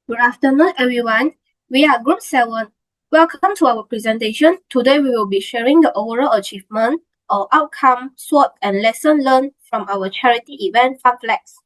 Good afternoon, everyone. We are Group 7. Welcome to our presentation. Today, we will be sharing the overall achievement or outcome, SWOT, and lesson learned from our charity event FunFlex,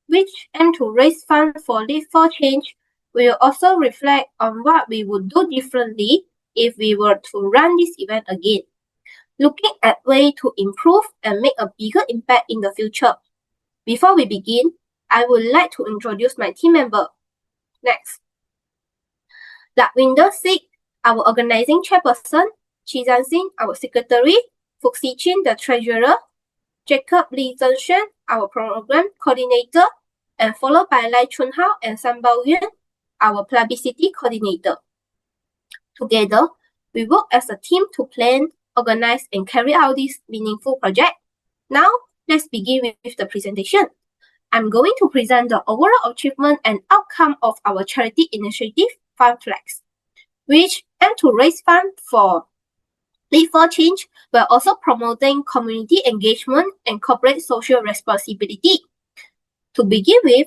which aim to raise funds for Live for Change. We will also reflect on what we would do differently if we were to run this event again, looking at ways to improve and make a bigger impact in the future. Before we begin, I would like to introduce my team member. Next. Lakwinder Singh, our organizing chairperson, Chizan Singh, our secretary, Fuxi Chin, the treasurer, Jacob Lee Zhenshen, our program coordinator, and followed by Lai Chunhao and San Bao Yuan, our publicity coordinator. Together, we work as a team to plan, organize, and carry out this meaningful project. Now, let's begin with the presentation. I'm going to present the overall achievement and outcome of our charity initiative, FunFlex, which aim to raise funds for Live for Change, while also promoting community engagement and corporate social responsibility. To begin with,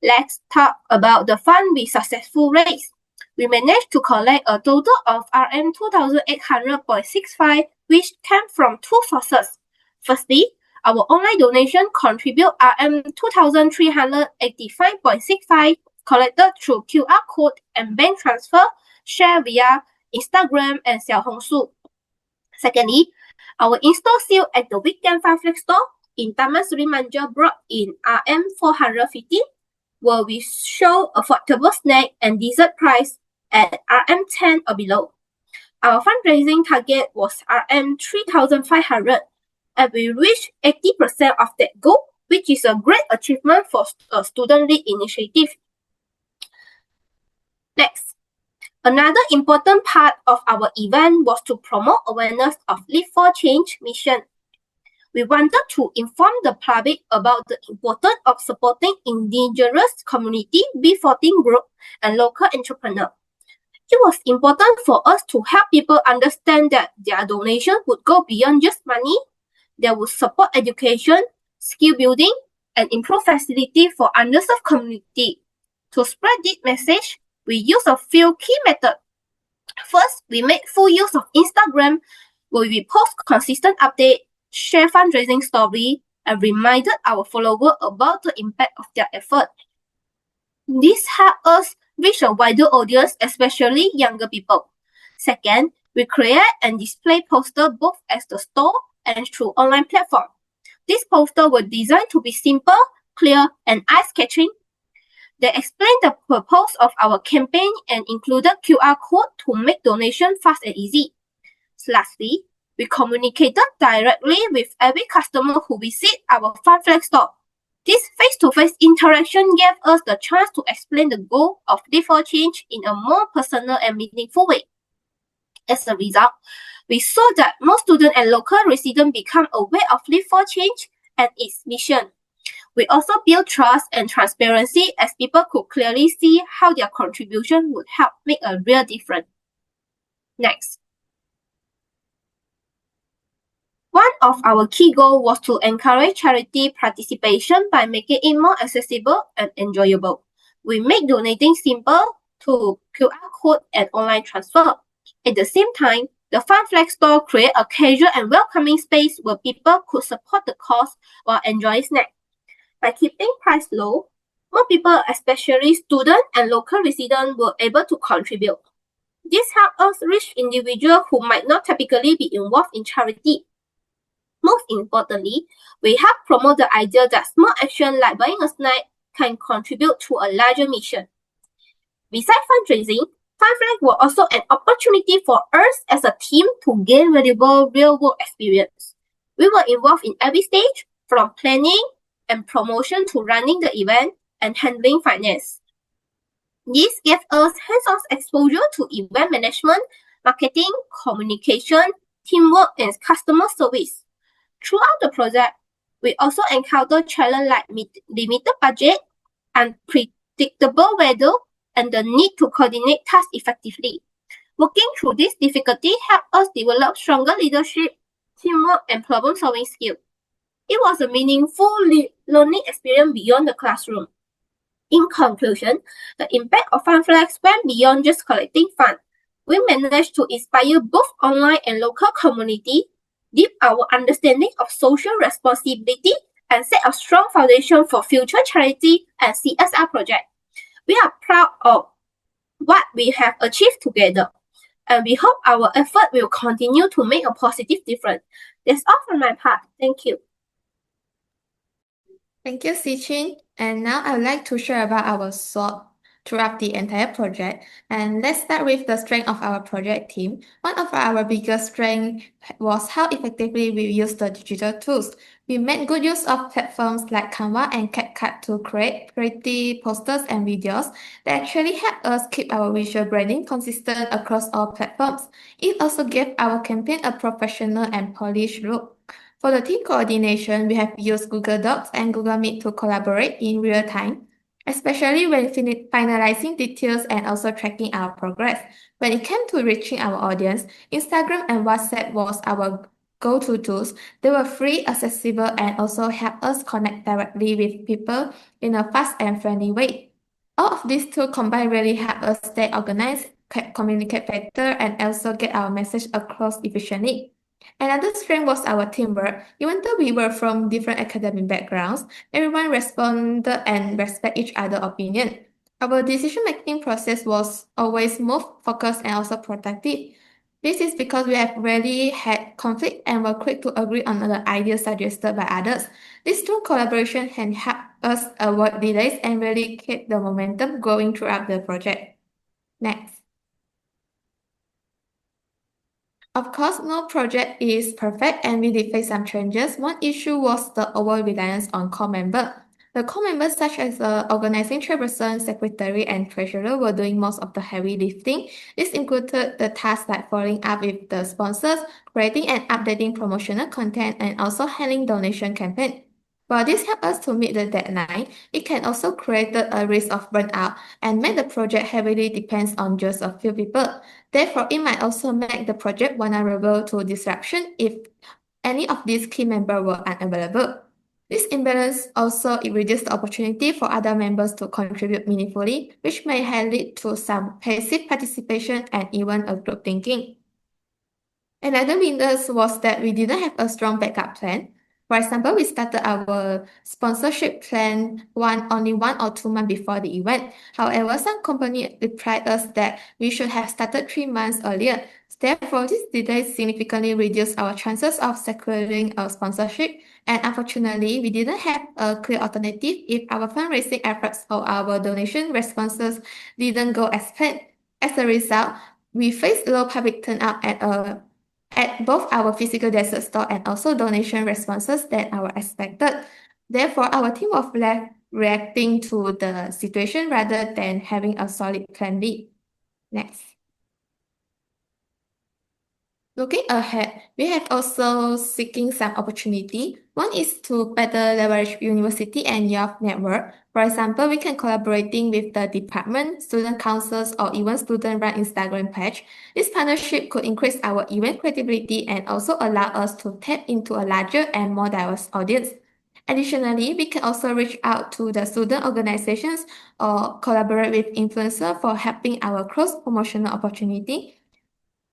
let's talk about the fund we successfully raised. We managed to collect a total of Rm 2,800.65, which came from two sources. Firstly, our online donation contribute Rm 2,385.65 collected through QR code and bank transfer shared via Instagram and Xiaohongshu. Secondly, our in-store sale at the weekend FunFlex store in Taman Sri Manja brought in Rm 415, where we show affordable snack and dessert price at Rm 10 or below. Our fundraising target was Rm 3,500. And we reached 80% of that goal, which is a great achievement for a student-led initiative. Next, another important part of our event was to promote awareness of Live for Change mission. We wanted to inform the public about the importance of supporting indigenous community, B14 group, and local entrepreneurs. It was important for us to help people understand that their donation would go beyond just money. They would support education, skill building, and improve facility for underserved community. To spread this message, we use a few key methods. First, we made full use of Instagram, where we post consistent updates, share fundraising story, and reminded our followers about the impact of their effort. This helped us reach a wider audience, especially younger people. Second, we create and display posters both at the store and through online platform. These posters were designed to be simple, clear, and eye-catching. They explain the purpose of our campaign and included QR code to make donation fast and easy. Lastly, we communicated directly with every customer who visit our FunFlex store. This face-to-face interaction gave us the chance to explain the goal of Live for Change in a more personal and meaningful way. As a result, we saw that more students and local residents become aware of Live for Change and its mission. We also built trust and transparency as people could clearly see how their contribution would help make a real difference. Next. One of our key goals was to encourage charity participation by making it more accessible and enjoyable. We make donating simple through QR code and online transfer. At the same time, the FunFlex store created a casual and welcoming space where people could support the cause while enjoying snacks. By keeping price low, more people, especially students and local residents, were able to contribute. This helped us reach individuals who might not typically be involved in charity. Most importantly, we help promote the idea that small action like buying a snack can contribute to a larger mission. Besides fundraising, FunFlex was also an opportunity for us as a team to gain valuable real-world experience. We were involved in every stage, from planning and promotion to running the event and handling finance. This gave us hands-on exposure to event management, marketing, communication, teamwork, and customer service. Throughout the project, we also encountered challenges like limited budget, unpredictable weather, and the need to coordinate tasks effectively. Working through this difficulty helped us develop stronger leadership, teamwork, and problem-solving skills. It was a meaningful learning experience beyond the classroom. In conclusion, the impact of FunFlex went beyond just collecting funds. We managed to inspire both online and local community, deep our understanding of social responsibility, and set a strong foundation for future charity and CSR projects. We are proud of what we have achieved together, and we hope our effort will continue to make a positive difference. That's all from my part. Thank you. Thank you, Sichin. And now I would like to share about our thought throughout the entire project. And let's start with the strength of our project team. One of our biggest strengths was how effectively we use the digital tools. We made good use of platforms like Canva and CapCut to create pretty posters and videos that actually help us keep our visual branding consistent across all platforms. It also gave our campaign a professional and polished look. For the team coordination, we have used Google Docs and Google Meet to collaborate in real time, especially when finalizing details and also tracking our progress. When it came to reaching our audience, Instagram and WhatsApp was our go-to tools. They were free, accessible, and also help us connect directly with people in a fast and friendly way. All of these tools combined really help us stay organized, communicate better, and also get our message across efficiently. Another strength was our teamwork. Even though we were from different academic backgrounds, everyone responded and respect each other's opinion. Our decision-making process was always more focused and also productive. This is because we have rarely had conflict and were quick to agree on the ideas suggested by others. This strong collaboration can help us avoid delays and really keep the momentum going throughout the project. Next. Of course, no project is perfect and we did face some changes. One issue was the over-reliance on core members. The core members such as the organizing chairperson, secretary, and treasurer were doing most of the heavy lifting. This included the tasks like following up with the sponsors, creating and updating promotional content, and also handling donation campaign. While this helped us to meet the deadline, it can also create a risk of burnout and make the project heavily depends on just a few people. Therefore, it might also make the project vulnerable to disruption if any of these key members were unavailable. This imbalance also reduces the opportunity for other members to contribute meaningfully, which may lead to some passive participation and even a group thinking. Another weakness was that we didn't have a strong backup plan. For example, we started our sponsorship plan only 1 or 2 months before the event. However, some company replied us that we should have started 3 months earlier. Therefore, this delay significantly reduced our chances of securing a sponsorship. And unfortunately, we didn't have a clear alternative if our fundraising efforts or our donation responses didn't go as planned. As a result, we faced low public turnout at both our physical desert store and also donation responses that are expected. Therefore, our team was left reacting to the situation rather than having a solid plan B. Next. Looking ahead, we have also seeking some opportunity. One is to better leverage university and youth network. For example, we can collaborating with the department, student councils, or even student-run Instagram page. This partnership could increase our event credibility and also allow us to tap into a larger and more diverse audience. Additionally, we can also reach out to the student organizations or collaborate with influencers for helping our cross-promotional opportunity.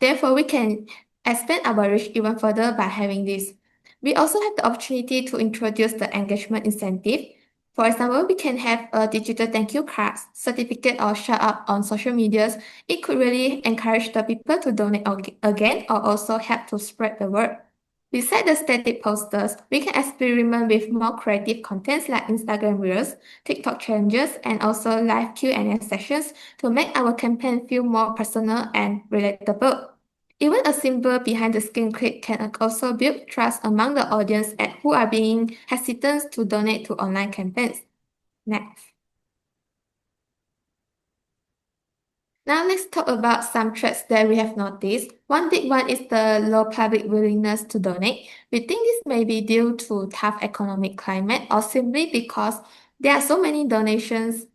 Therefore, we can expand our reach even further by having this. We also have the opportunity to introduce the engagement incentive. For example, we can have a digital thank you card, certificate, or shout out on social medias. It could really encourage the people to donate again or also help to spread the word. Besides the static posters, we can experiment with more creative contents like Instagram Reels, TikTok challenges, and also live Q&A sessions to make our campaign feel more personal and relatable. Even a simple behind-the-scenes clip can also build trust among the audience and who are being hesitant to donate to online campaigns. Next. Now let's talk about some traits that we have noticed. One big one is the low public willingness to donate. We think this may be due to tough economic climate or simply because there are so many donations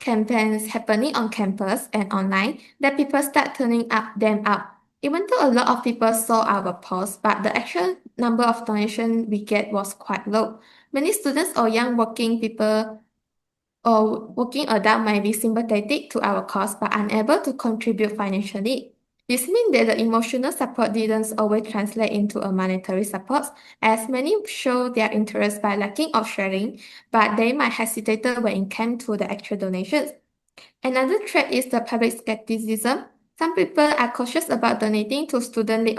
campaigns happening on campus and online that people start turning them up. Even though a lot of people saw our posts, but the actual number of donations we get was quite low. Many students or young working people or working adult might be sympathetic to our cause but unable to contribute financially. This means that the emotional support didn't always translate into a monetary support, as many show their interest by lacking of sharing, but they might hesitate when it came to the actual donations. Another threat is the public skepticism. Some people are cautious about donating to student-led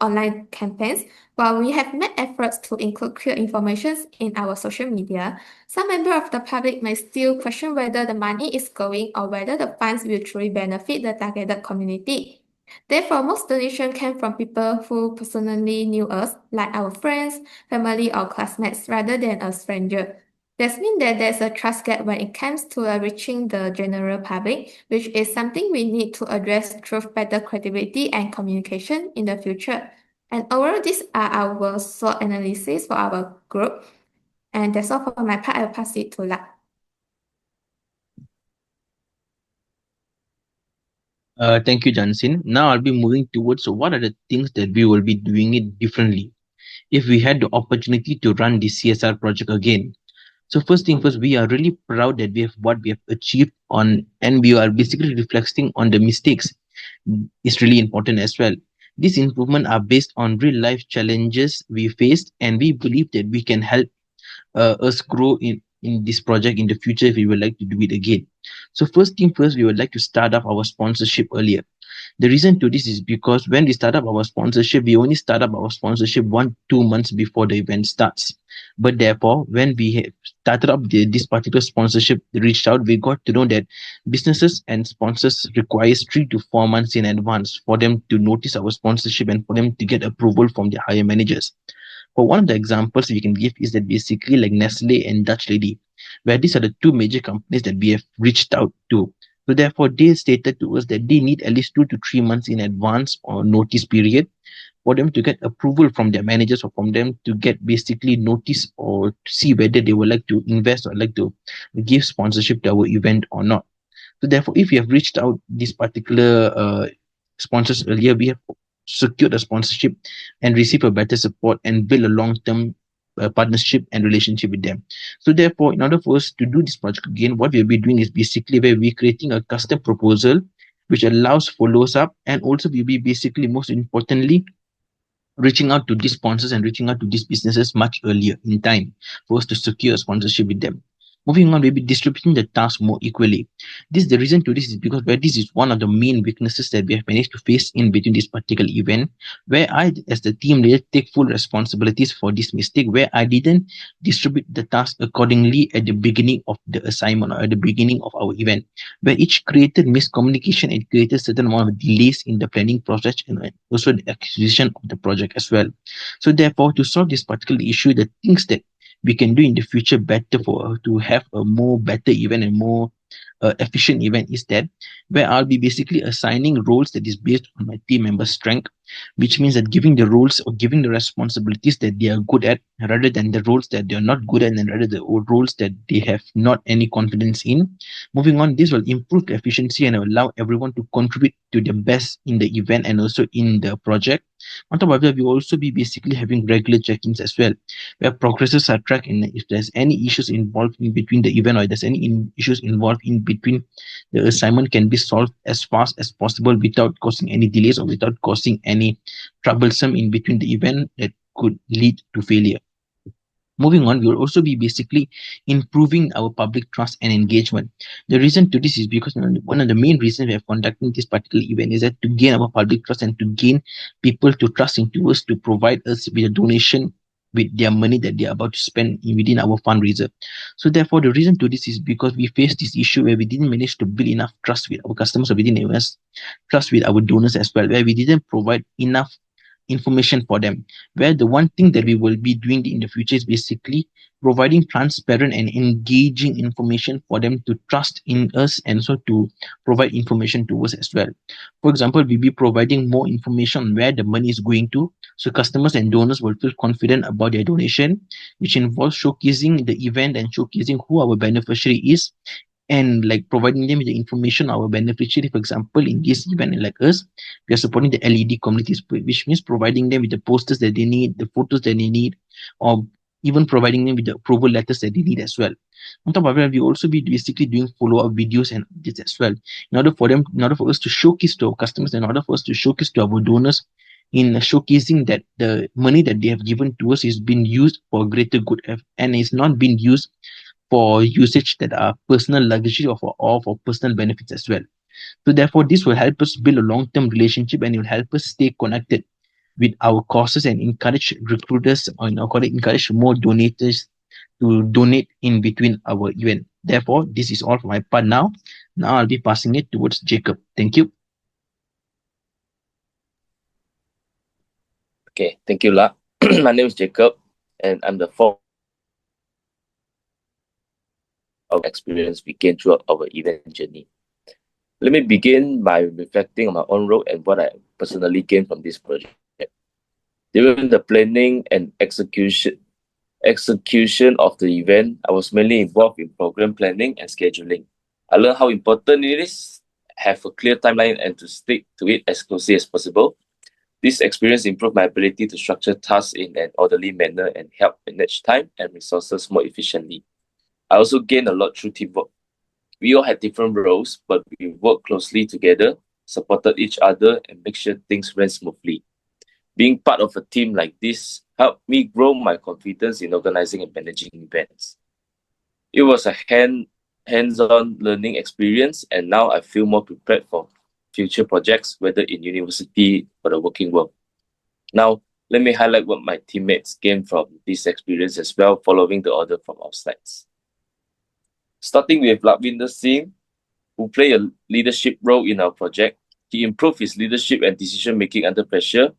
online campaigns. While we have made efforts to include clear information in our social media, some members of the public may still question whether the money is going or whether the funds will truly benefit the targeted community. Therefore, most donations came from people who personally knew us, like our friends, family, or classmates, rather than a stranger. This means that there's a trust gap when it comes to reaching the general public, which is something we need to address through better credibility and communication in the future. And overall, these are our SWOT analysis for our group. And that's all for my part. I'll pass it to La. Thank you, Jansin. Now I'll be moving towards what are the things that we will be doing it differently if we had the opportunity to run the CSR project again. So first thing first, we are really proud that we have what we have achieved on, and we are basically reflecting on the mistakes. Is really important as well. These improvements are based on real life challenges we faced, and we believe that we can help us grow in this project in the future if we would like to do it again. So first thing first, we would like to start up our sponsorship earlier. The reason to this is because when we start up our sponsorship, we only start up our sponsorship 1-2 months before the event starts. But therefore, when we have started up this particular sponsorship, reached out, we got to know that businesses and sponsors requires 3 to 4 months in advance for them to notice our sponsorship and for them to get approval from their higher managers. For one of the examples we can give is that basically like Nestle and Dutch Lady, where these are the two major companies that we have reached out to. So therefore, they stated to us that they need at least 2 to 3 months in advance or notice period for them to get approval from their managers or from them to get basically notice or to see whether they would like to invest or like to give sponsorship to our event or not. So therefore, if you have reached out these particular sponsors earlier, we have secured a sponsorship and receive a better support and build a long-term partnership and relationship with them. So therefore, in order for us to do this project again, what we'll be doing is basically where we're creating a custom proposal which allows follows up, and also we'll be basically most importantly reaching out to these sponsors and reaching out to these businesses much earlier in time for us to secure a sponsorship with them. Moving on, we'll be distributing the task more equally. The reason to this is because where this is one of the main weaknesses that we have managed to face in between this particular event, where I, as the team leader, take full responsibilities for this mistake, where I didn't distribute the task accordingly at the beginning of the assignment or at the beginning of our event, where each created miscommunication and created certain amount of delays in the planning process and also the acquisition of the project as well. So therefore, to solve this particular issue, the things that we can do in the future better for to have a more better event and more efficient event is that where I'll be basically assigning roles that is based on my team member's strength, which means that giving the roles or giving the responsibilities that they are good at rather than the roles that they are not good at, and rather the roles that they have not any confidence in. Moving on, this will improve the efficiency and allow everyone to contribute to the best in the event and also in the project. On top of that, we will also be basically having regular check-ins as well, where progresses are tracked, and if there's any issues involved in between the event or if there's any issues involved in between, the assignment can be solved as fast as possible without causing any delays or without causing any troublesome in between the event that could lead to failure. Moving on, we will also be basically improving our public trust and engagement. The reason to this is because one of the main reasons we are conducting this particular event is that to gain our public trust and to gain people to trust into us to provide us with a donation with their money that they are about to spend within our fundraiser. So therefore, the reason to this is because we faced this issue where we didn't manage to build enough trust with our customers or within us, trust with our donors as well, where we didn't provide enough information for them, where the one thing that we will be doing in the future is basically providing transparent and engaging information for them to trust in us and so to provide information to us as well. For example, we'll be providing more information on where the money is going to, so customers and donors will feel confident about their donation, which involves showcasing the event and showcasing who our beneficiary is, and like providing them with the information our beneficiary. For example, in this event like us, we are supporting the LED communities, which means providing them with the posters that they need, the photos that they need, or even providing them with the approval letters that they need as well. On top of that, we also be basically doing follow-up videos and updates as well, in order for us to showcase to our customers, in order for us to showcase to our donors, in showcasing that the money that they have given to us is being used for greater good and is not being used for usage that are personal luxury or for personal benefits as well. So therefore, this will help us build a long-term relationship and it will help us stay connected with our causes and encourage recruiters or encourage more donors to donate in between our event. Therefore, this is all for my part now. Now I'll be passing it towards Jacob. Thank you. Okay, thank you, La. My name is Jacob, and I'm the fourth of experience we gained throughout our event journey. Let me begin by reflecting on my own role and what I personally gained from this project. During the planning and execution of the event, I was mainly involved in program planning and scheduling. I learned how important it is to have a clear timeline and to stick to it as closely as possible. This experience improved my ability to structure tasks in an orderly manner and help manage time and resources more efficiently. I also gained a lot through teamwork. We all had different roles, but we worked closely together, supported each other, and made sure things ran smoothly. Being part of a team like this helped me grow my confidence in organizing and managing events. It was a hands-on learning experience, and now I feel more prepared for future projects, whether in university or the working world. Now, let me highlight what my teammates gained from this experience as well, following the order from our slides. Starting with Latvinder Singh, who played a leadership role in our project. He improved his leadership and decision-making under pressure.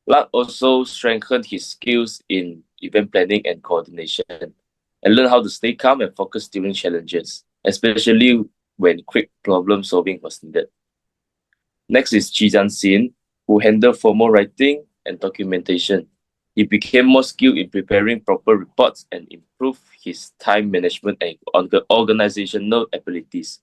Lat also strengthened his skills in event planning and coordination, and learned how to stay calm and focused during challenges, especially when quick problem solving was needed. Next is Chijan Sin, who handled formal writing and documentation. He became more skilled in preparing proper reports and improved his time management and organizational abilities.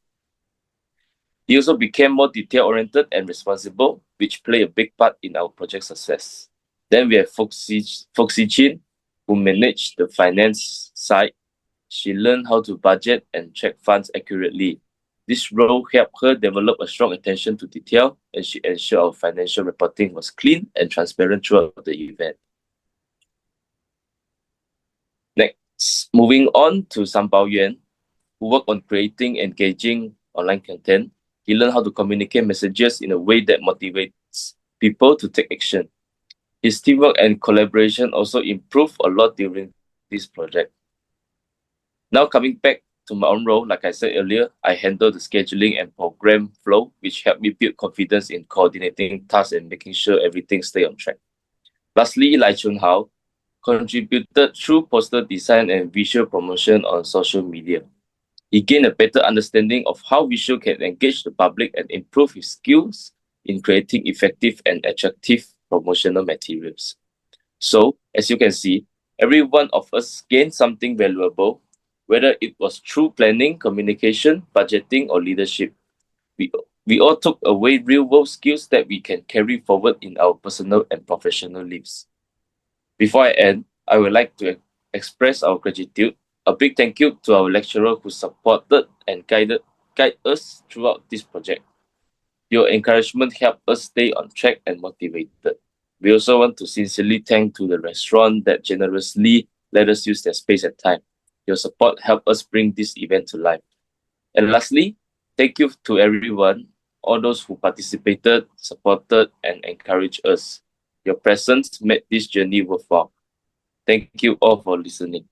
He also became more detail-oriented and responsible, which played a big part in our project success. Then we have Foxy Chin, who managed the finance side. She learned how to budget and track funds accurately. This role helped her develop a strong attention to detail, and she ensured our financial reporting was clean and transparent throughout the event. Next, moving on to Sam Bao Yuan, who worked on creating engaging online content. He learned how to communicate messages in a way that motivates people to take action. His teamwork and collaboration also improved a lot during this project. Now coming back to my own role, like I said earlier, I handle the scheduling and program flow, which helped me build confidence in coordinating tasks and making sure everything stays on track. Lastly, Lai Chun Hao contributed through poster design and visual promotion on social media. He gained a better understanding of how visual can engage the public and improve his skills in creating effective and attractive promotional materials. So, as you can see, every one of us gained something valuable, whether it was through planning, communication, budgeting, or leadership. We all took away real-world skills that we can carry forward in our personal and professional lives. Before I end, I would like to express our gratitude. A big thank you to our lecturer who supported and guided us throughout this project. Your encouragement helped us stay on track and motivated. We also want to sincerely thank to the restaurant that generously let us use their space and time. Your support helped us bring this event to life. And lastly, thank you to everyone, all those who participated, supported, and encouraged us. Your presence made this journey worthwhile. Thank you all for listening.